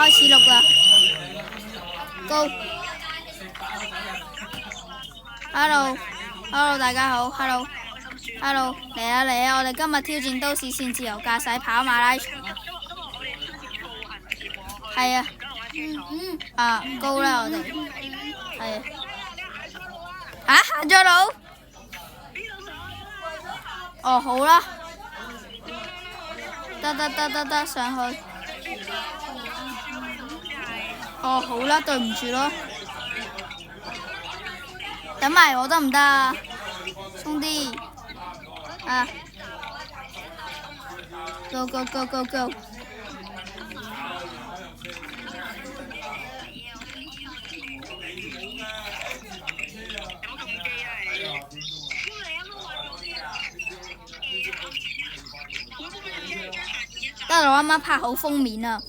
開始錄啦。Go。Hello，大家好。Hello，嚟啊！我哋今日挑戰都市線自由駕駛跑馬拉松啊。係啊。高啦我哋。係啊。行咗路？哦，好啦。得上去。哦，好啦，對唔住咯。等埋我得唔得啊？衝啲啊 ！Go！得啦，我啱啱拍好封面啊！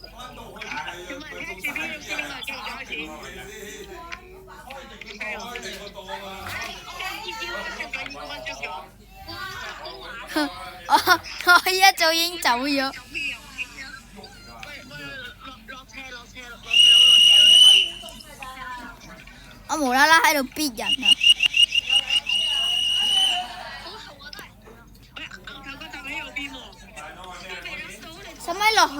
我一早已經走咗。我無啦啦喺度逼人啊！使咪落去？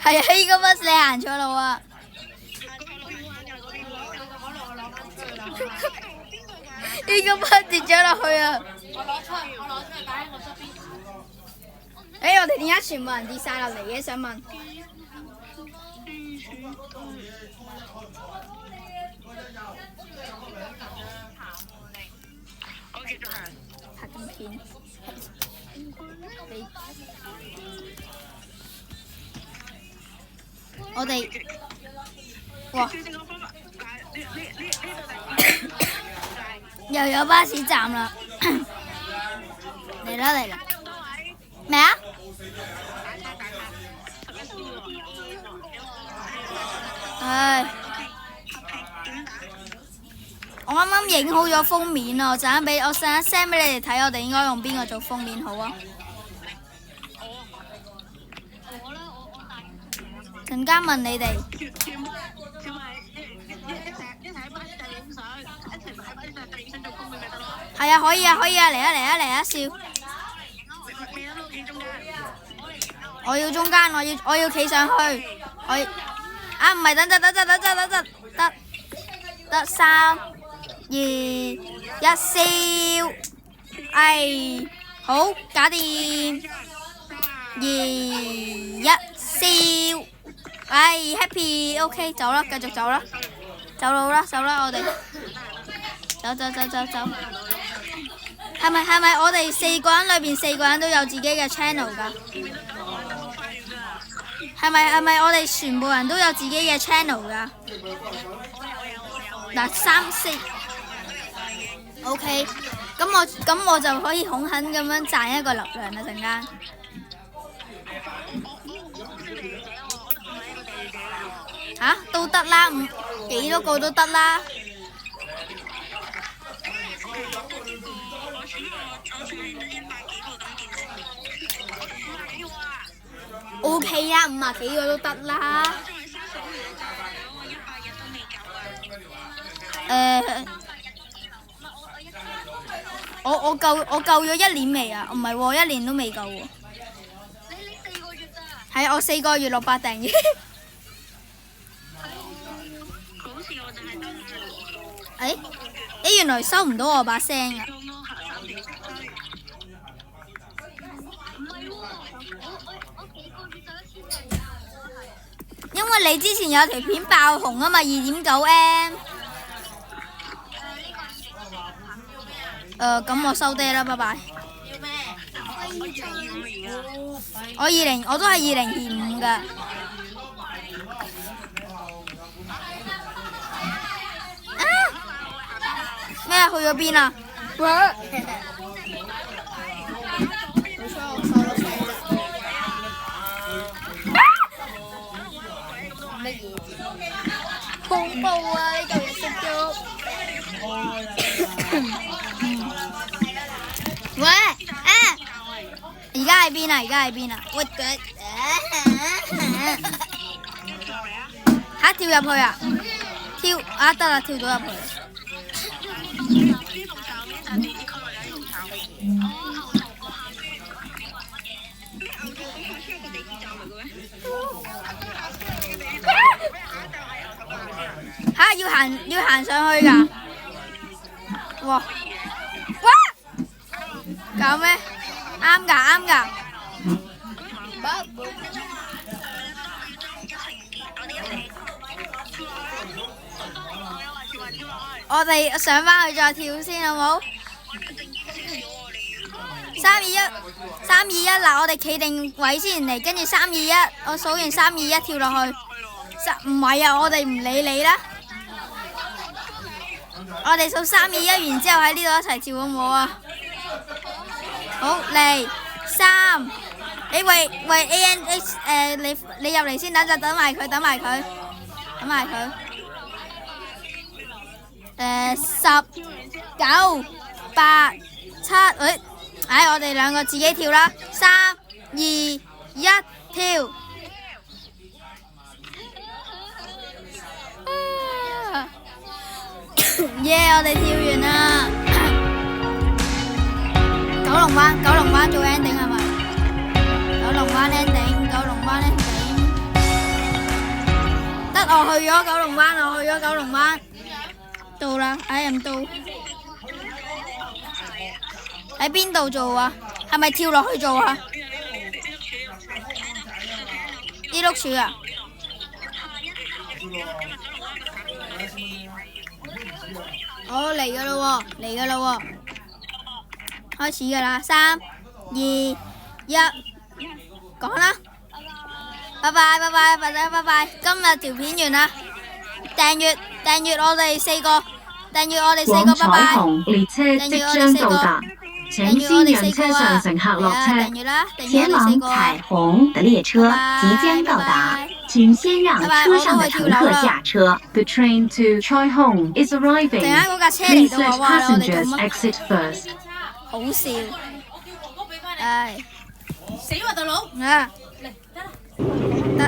係啊，呢個bus你行錯路啊！呢個bus跌咗落去啊！我攞出嚟擺喺我側邊。我哋點解全部人跌晒落嚟嘅？想問。拍緊片。我哋，哇！又有巴士站啦！嚟啦！咩啊？唉，我啱啱影好咗封面啊！我陣間 send 俾你哋睇，我哋應該用邊個做封面好啊？陣間問你哋。係啊，可以啊，嚟啊，笑！我要中間，我要企上去，唔係，等，得3、2、1，笑！好，搞掂！2、1，笑！happy，OK，走啦，繼續走啦，走啦，我哋走。係咪我哋4個人裏邊4個人都有自己嘅 channel 㗎？係咪我哋全部人都有自己嘅 channel 㗎？嗱，3、4 ，OK，咁我就可以狠狠咁樣賺一個流量啦，陣間。都得啦，幾多個都得啦。OK 啊，50幾個都得啦。我夠咗1年未啊？唔係喎，1年都未夠喎。你4個月咋？係我4個月600訂閱。原來收唔到我把聲啊！因為你之前有條片爆紅啊嘛，2.9M。咁我收爹啦，拜拜。我都係2025㗎。咩啊？去咗邊啊？恐怖啊！呢嚿嘢食咗。喂，而家喺邊啊？屈腳。跳入去啊！跳啊得啦，跳到入去。嚇！要行上去㗎？哇！搞咩？啱㗎。我哋上返去再跳先好冇？3、2、1，嗱，我哋企定位先嚟，跟住3、2、1，我數完3、2、1跳落去。唔係啊，我哋唔理你啦。我哋數3、2、1，然之後喺呢度一齊跳好唔好啊？好嚟3，你喂 ANH 你入嚟先，等埋佢。10、9、8、7，我哋兩個自己跳啦，3、2、1跳。耶！我哋跳完啦。九龍灣做 ending 係咪？九龍灣 ending。得我去咗九龍灣。到啦，唔到。喺邊度做啊？係咪跳落去做啊？啲碌柱啊？嚟㗎啦喎！開始㗎啦，3、2、1，講啦！拜拜！今日條片完啦，訂閱我哋4個，拜拜！訂閱我哋4個。請先讓車上乘客落車。前往彩虹的列車即將到達，請先讓車上的乘客下車。The train to Chai Hong is arriving. Please let passengers exit first. 好笑，死喎大佬！得。